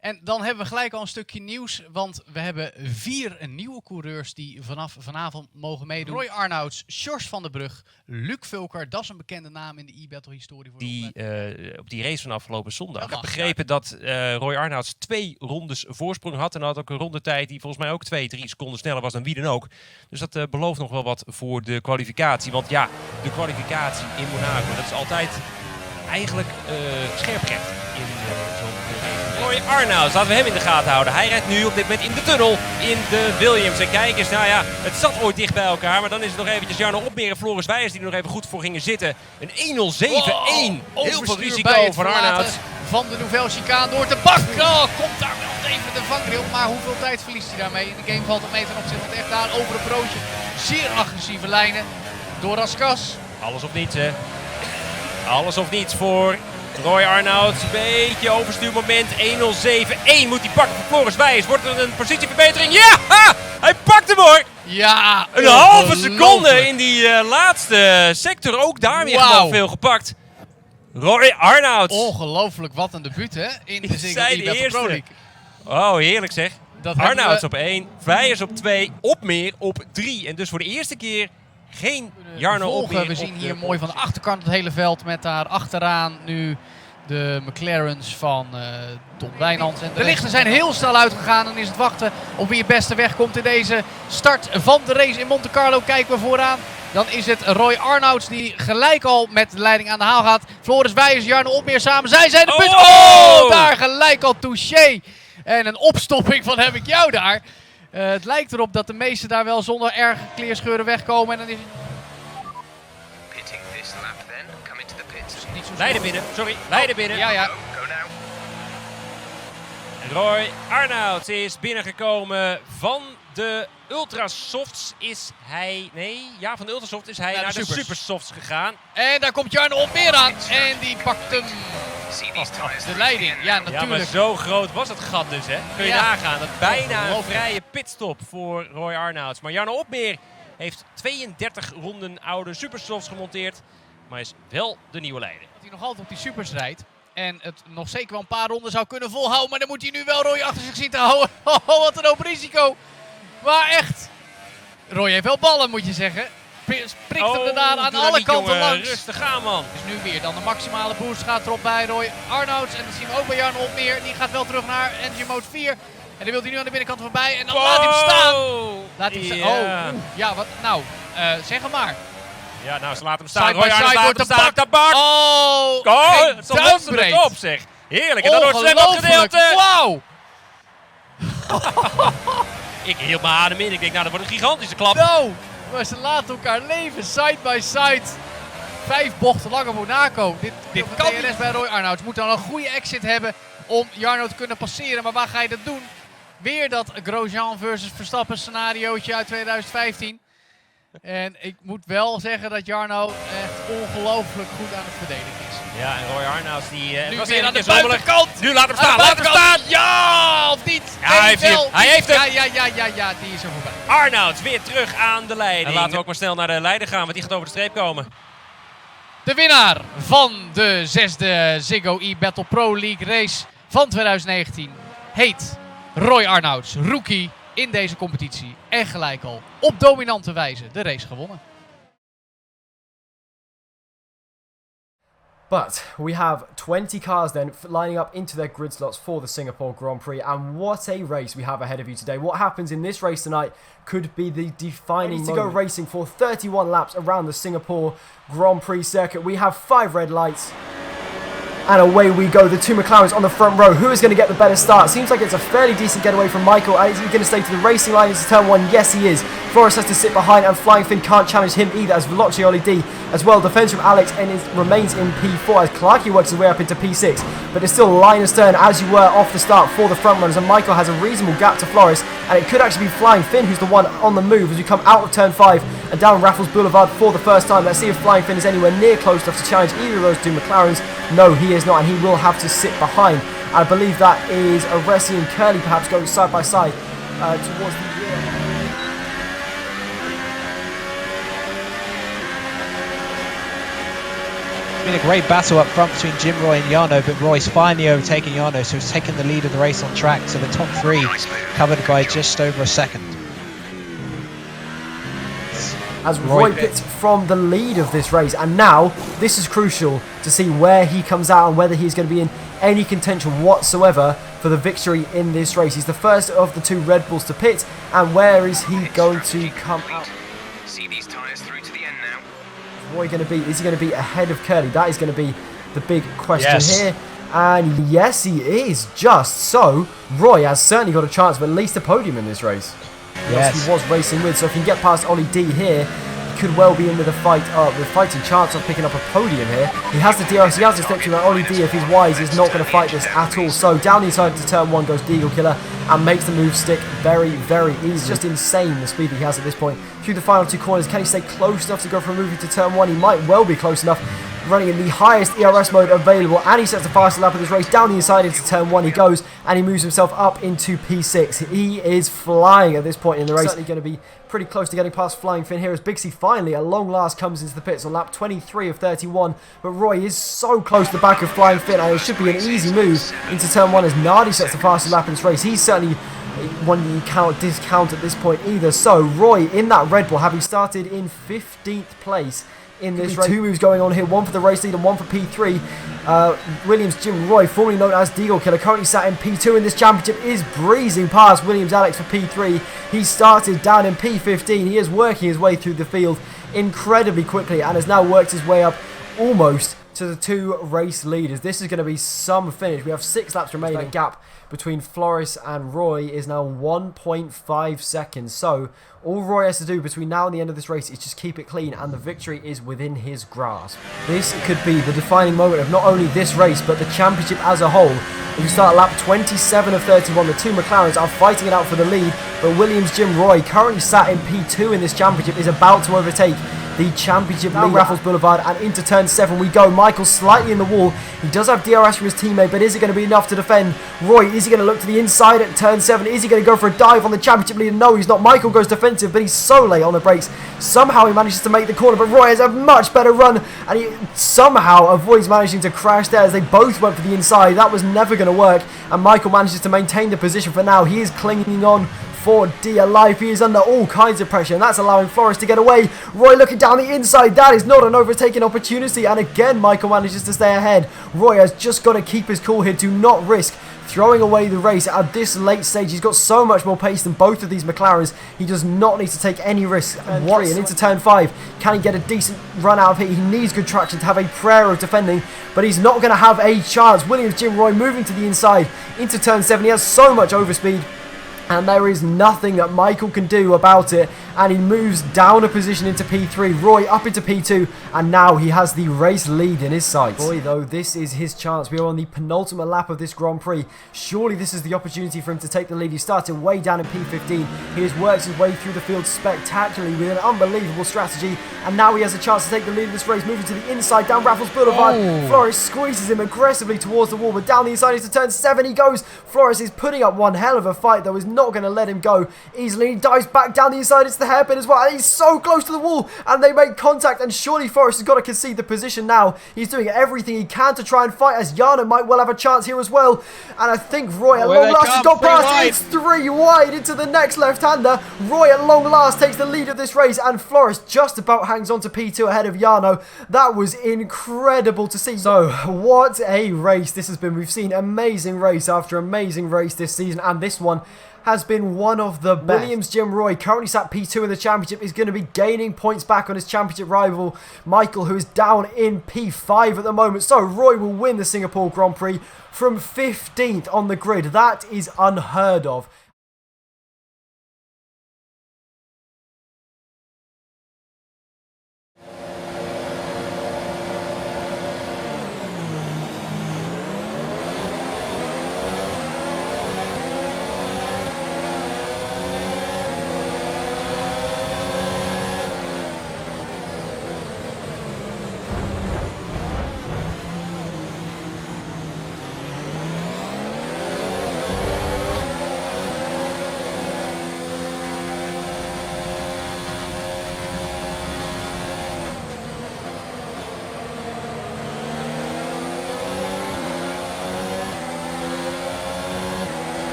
En dan hebben we gelijk al een stukje nieuws, want we hebben 4 nieuwe coureurs die vanaf vanavond mogen meedoen. Roy Arnouds, Sjors van der Brug, Luc Vulker, dat is een bekende naam in de e-battle historie. Op die race van afgelopen zondag. Ik heb begrepen dat Roy Arnouds 2 rondes voorsprong had. En had ook een rondetijd die volgens mij ook 2-3 seconden sneller was dan wie dan ook. Dus dat belooft nog wel wat voor de kwalificatie. Want ja, de kwalificatie in Monaco, dat is altijd eigenlijk scherprecht in zo'n race. Roy Arnouds, laten we hem in de gaten houden. Hij rijdt nu op dit moment in de tunnel in de Williams. En kijk eens, nou ja, het zat ooit dicht bij elkaar. Maar dan is het nog eventjes Jarno Opmeer en Floris Wijers die er nog even goed voor gingen zitten. Een 1.07.1. Heel veel risico voor Arnouds. Van de Nouvelle Chicane door te bak. Komt daar wel even de vangrail. Maar hoeveel tijd verliest hij daarmee? In de game valt het mee ten opzichte van het echt daar over een broodje. Zeer agressieve lijnen door Raskas. Alles of niets, hè. Alles of niets voor Roy Arnouds. Een beetje overstuurmoment. 1.07.1 moet hij pakken voor Floris Wijers. Wordt er een positieverbetering? Ja! Ha! Hij pakt hem hoor! Ja! Een halve seconde in die laatste sector. Ook daar weer gewoon veel gepakt. Roy Arnouds. Ongelooflijk, wat een debuut hè? In de Single Pro League. Oh, heerlijk zeg. Arnouds op 1, Wijers op 2, Opmeer op 3. En dus voor de eerste keer geen Jarno Opmeer. We zien hier mooi van de achterkant het hele veld met daar achteraan nu de McLaren's van Tom Wijnands. En de lichten zijn heel snel uitgegaan en is het wachten op wie het beste wegkomt in deze start van de race in Monte Carlo. Kijken we vooraan. Dan is het Roy Arnouds die gelijk al met de leiding aan de haal gaat. Floris Wijers, Jarno Opmeer samen. Zij zijn de punt. Oh, daar gelijk al touché. En een opstopping van heb ik jou daar. Het lijkt erop dat de meesten daar wel zonder erge kleerscheuren wegkomen. En dan is Leiden binnen, sorry. Leiden binnen. Ja. Roy Arnouds is binnengekomen van de Ultrasofts is hij... Nee, ja, van de Ultrasofts is hij naar de Supersofts gegaan. En daar komt Jarno Opmeer aan. En die pakt hem. De leiding, ja natuurlijk. Ja, maar zo groot was het gat dus, hè. Kun je nagaan. Dat bijna een vrije pitstop voor Roy Arnouds. Maar Jarno Opmeer heeft 32 ronden oude Supersofts gemonteerd. Maar is wel de nieuwe leider. Dat hij nog altijd op die Supers rijdt. En het nog zeker wel een paar ronden zou kunnen volhouden. Maar dan moet hij nu wel Roy achter zich zien te houden. Oh, wat een hoop risico. Maar echt. Roy heeft wel ballen, moet je zeggen. Prikt hem daar aan alle kanten langs. Rustig aan, man. Dus nu weer dan de maximale boost gaat erop bij Roy Arnouds. En dat zien we ook bij Jarno Opmeer. Die gaat wel terug naar Engine Mode 4. En dan wil hij nu aan de binnenkant voorbij. En dan laat hij hem staan. Laat hij hem staan. Oh, ja, wat nou? Zeg hem maar. Ja, nou, ze laten hem staan. Roy Arnouds laat hem staan. Tabak. Oh, het zal lossen op, zeg. Heerlijk. En dan wordt het gedeelte. Wauw. Ik hield mijn adem in. Ik denk, nou, dat wordt een gigantische klap. Nou, maar ze laten elkaar leven, side by side. 5 bochten langer Monaco. Dit kan DNS bij Roy Arnouds. Moet dan een goede exit hebben om Jarno te kunnen passeren. Maar waar ga je dat doen? Weer dat Grosjean versus Verstappen scenariootje uit 2015. En ik moet wel zeggen dat Jarno echt ongelooflijk goed aan het verdedigen is. Ja, en Roy Arnouds die nu was weer aan de buitenkant. Nu laat hem staan, laat hem staan. Ja, of niet? Ja, hij heeft hem. Ja, die is er voorbij. Arnouds weer terug aan de leiding. En laten we ook maar snel naar de leider gaan, want die gaat over de streep komen. De winnaar van de 6e Ziggo e-Battle Pro League race van 2019 heet Roy Arnouds, rookie in deze competitie. En gelijk al op dominante wijze de race gewonnen. But we have 20 cars then lining up into their grid slots for the Singapore Grand Prix, and what a race we have ahead of you today. What happens in this race tonight could be the defining moment. To go racing for 31 laps around the Singapore Grand Prix circuit. We have 5 red lights. And away we go, the 2 McLarens on the front row. Who is going to get the better start? Seems like it's a fairly decent getaway from Michael. Is he going to stay to the racing line into turn 1? Yes, he is. Flores has to sit behind, and Flying Finn can't challenge him either, as Veloci D as well defends from Alex and remains in P4 as Clarkey works his way up into P6. But it's still line astern as you were off the start for the front runners, and Michael has a reasonable gap to Flores, and it could actually be Flying Finn who's the one on the move as we come out of turn 5 and down Raffles Boulevard for the first time. Let's see if Flying Finn is anywhere near close enough to challenge either of those 2 McLarens. No, he is not, and he will have to sit behind. I believe that is Aresi and Curly perhaps going side by side towards the rear. It's been a great battle up front between Jim, Roy and Jarno, but Roy's finally overtaking Jarno, so he's taken the lead of the race on track. So the top three covered by just over a second. As Roy pits from the lead of this race, and now this is crucial to see where he comes out and whether he's going to be in any contention whatsoever for the victory in this race. He's the first of the 2 Red Bulls to pit, and where is he going to come out? See these tyres through to the end now. Roy going to be? Is he going to be ahead of Curly? That is going to be the big question here. And yes, he is. Just so, Roy has certainly got a chance of at least a podium in this race. Yes, he was racing with. So if he can get past Ollie D here, he could well be in with a fighting chance of picking up a podium here. He has the DRS, he has the step to that. Ollie D, if he's wise, is not going to fight this at all. So down the inside to turn 1 goes Deagle Killer and makes the move stick very, very easy. It's just insane the speed that he has at this point. Through the final 2 corners, can he stay close enough to go for a move into turn 1? He might well be close enough. Running in the highest ERS mode available, and he sets the fastest lap of this race. Down the inside into turn 1 he goes, and he moves himself up into P6. He is flying at this point in the race. Certainly going to be pretty close to getting past Flying Finn here as Bixie finally at long last comes into the pits on lap 23 of 31, but Roy is so close to the back of Flying Finn, and it should be an easy move into turn 1 as Nardi sets the fastest lap in this race. He's certainly one that you cannot discount at this point either. So Roy in that Red Bull, having started in 15th place in this race. 2 moves going on here, one for the race lead and one for P3. Williams Jim Roy, formerly known as Deagle Killer, currently sat in P2 in this championship, is breezing past Williams Alex for P3. He started down in P15. He is working his way through the field incredibly quickly and has now worked his way up almost to the 2 race leaders. This is going to be some finish. We have 6 laps remaining. The gap between Floris and Roy is now 1.5 seconds. So all Roy has to do between now and the end of this race is just keep it clean, and the victory is within his grasp. This could be the defining moment of not only this race but the championship as a whole. If you start at lap 27 of 31, the 2 McLarens are fighting it out for the lead, but Williams Jim Roy, currently sat in P2 in this championship, is about to overtake the championship lead. Raffles Boulevard and into turn 7 we go. Michael slightly in the wall. He does have DRS from his teammate, but is it going to be enough to defend? Roy, is he going to look to the inside at turn 7? Is he going to go for a dive on the championship leader? No, he's not. Michael goes defensive, but he's so late on the brakes. Somehow he manages to make the corner, but Roy has a much better run, and he somehow avoids managing to crash there as they both went for the inside. That was never going to work, and Michael manages to maintain the position for now. He is clinging on for dear life. He is under all kinds of pressure, and that's allowing Floris to get away. Roy looking down the inside. That is not an overtaking opportunity, and again Michael manages to stay ahead. Roy has just got to keep his cool here, do not risk throwing away the race at this late stage. He's got so much more pace than both of these McLarens. He does not need to take any risks. And into turn 5, can he get a decent run out of here? He needs good traction to have a prayer of defending, but he's not going to have a chance. Williams Jim Roy moving to the inside into turn 7. He has so much overspeed, and there is nothing that Michael can do about it, and he moves down a position into P3, Roy up into P2, and now he has the race lead in his sights. Boy, though, this is his chance. We are on the penultimate lap of this Grand Prix. Surely this is the opportunity for him to take the lead. He started way down in P15. He has worked his way through the field spectacularly with an unbelievable strategy, and now he has a chance to take the lead of this race, moving to the inside down Raffles Boulevard. Floris squeezes him aggressively towards the wall, but down the inside into turn 7 he goes. Floris is putting up one hell of a fight, though, is not going to let him go easily. He dives back down the inside into the hairpin as well, and he's so close to the wall, and they make contact, and surely Forrest has got to concede the position now. He's doing everything he can to try and fight, as Jarno might well have a chance here as well, and I think Roy at long last has got past. It's 3 wide into the next left-hander. Roy at long last takes the lead of this race, and Forrest just about hangs on to P2 ahead of Jarno. That was incredible to see. So what a race this has been. We've seen amazing race after amazing race this season, and this one has been one of the best. Williams Jim Roy, currently sat P2 in the championship, is going to be gaining points back on his championship rival Michael, who is down in P5 at the moment. So Roy will win the Singapore Grand Prix from 15th on the grid. That is unheard of.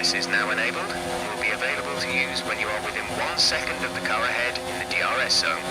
DRS is now enabled and will be available to use when you are within 1 second of the car ahead in the DRS zone.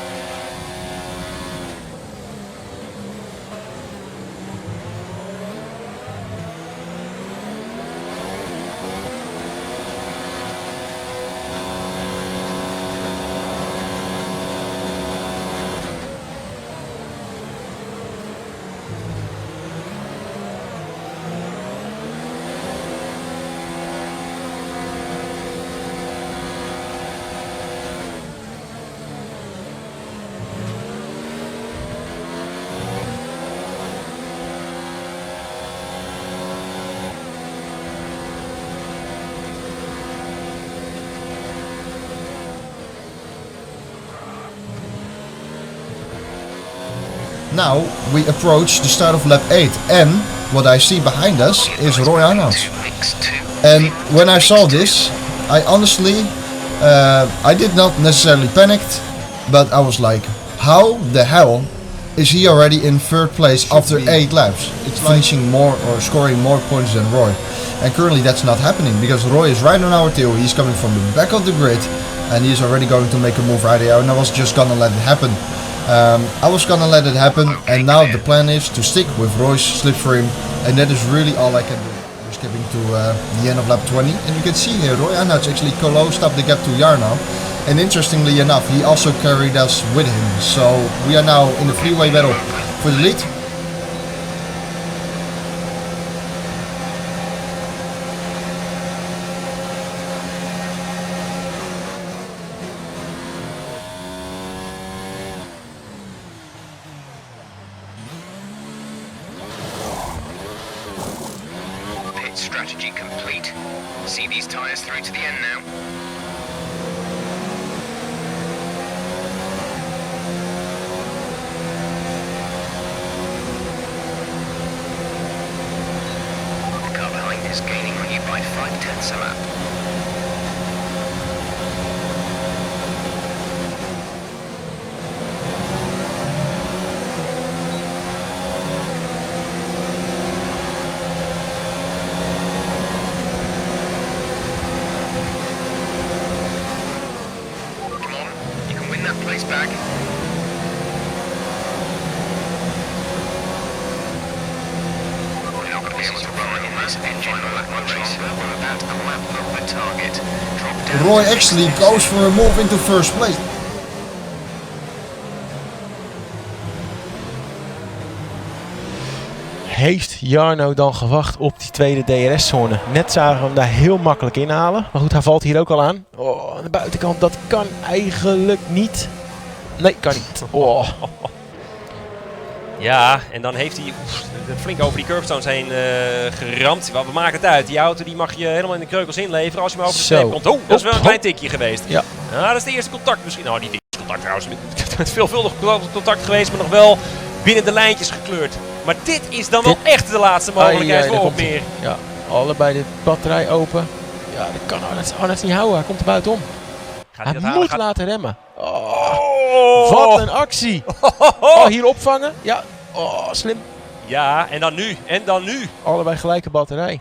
Now we approach the start of lap 8 and what I see behind us is Roy Arnouds. And when I saw this, I honestly, I did not necessarily panicked, but I was like, how the hell is he already in third place after 8 laps? It's finishing more or scoring more points than Roy. And currently that's not happening because Roy is right on our tail. He's coming from the back of the grid and he's already going to make a move right here, and I was just gonna let it happen. And now the plan is to stick with Roy's slipstream, and that is really all I can do. We're skipping to the end of lap 20, and you can see here Roy Arnouds actually closed up the gap to Jarno, and interestingly enough he also carried us with him, so we are now in the freeway battle for the lead. Strategy complete. See these tyres through to the end now. The car behind is gaining on you by 0.5 a lap. Place back. We're not going to be able to run in this engine lap race. We're about a lap over target. Drop down. Roy actually goes for a move into first place. Heeft Jarno dan gewacht op die tweede DRS-zone? Net zagen we hem daar heel makkelijk inhalen. Maar goed, hij valt hier ook al aan. Oh, aan de buitenkant, dat kan eigenlijk niet. Nee, kan niet. Oh. Ja, en dan heeft hij flink over die curbstones heen geramd. We maken het uit. Die auto die mag je helemaal in de kreukels inleveren als je maar over de streep komt. Oh, dat is wel een klein tikje geweest. Ja. Nou, dat is de eerste contact misschien. Nou, niet de eerste contact trouwens. Met veelvuldig contact geweest, maar nog wel binnen de lijntjes gekleurd. Maar dit is dan wel echt de laatste mogelijkheid voor opmeer. Ja, allebei de batterij open. Ja, dat kan Arnouds niet houden. Hij komt er buitenom. Hij moet laten remmen. Oh, wat een actie. Oh, hier opvangen. Ja, oh, slim. Ja, en dan nu. En dan nu. Allebei gelijke batterij.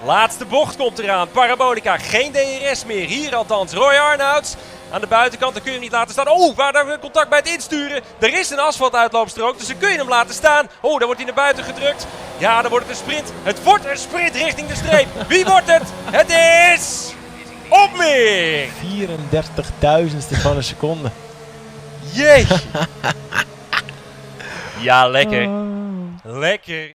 Laatste bocht komt eraan. Parabolica. Geen DRS meer. Hier althans. Roy Arnouds. Aan de buitenkant, dan kun je hem niet laten staan. Oh, waar daar contact bij het insturen. Er is een asfaltuitloopstrook, dus dan kun je hem laten staan. Oh, dan wordt hij naar buiten gedrukt. Ja, dan wordt het een sprint. Het wordt een sprint richting de streep. Wie wordt het? Het is... Opmeer! 34.000ste van een seconde. Jee! Ja, lekker. Lekker.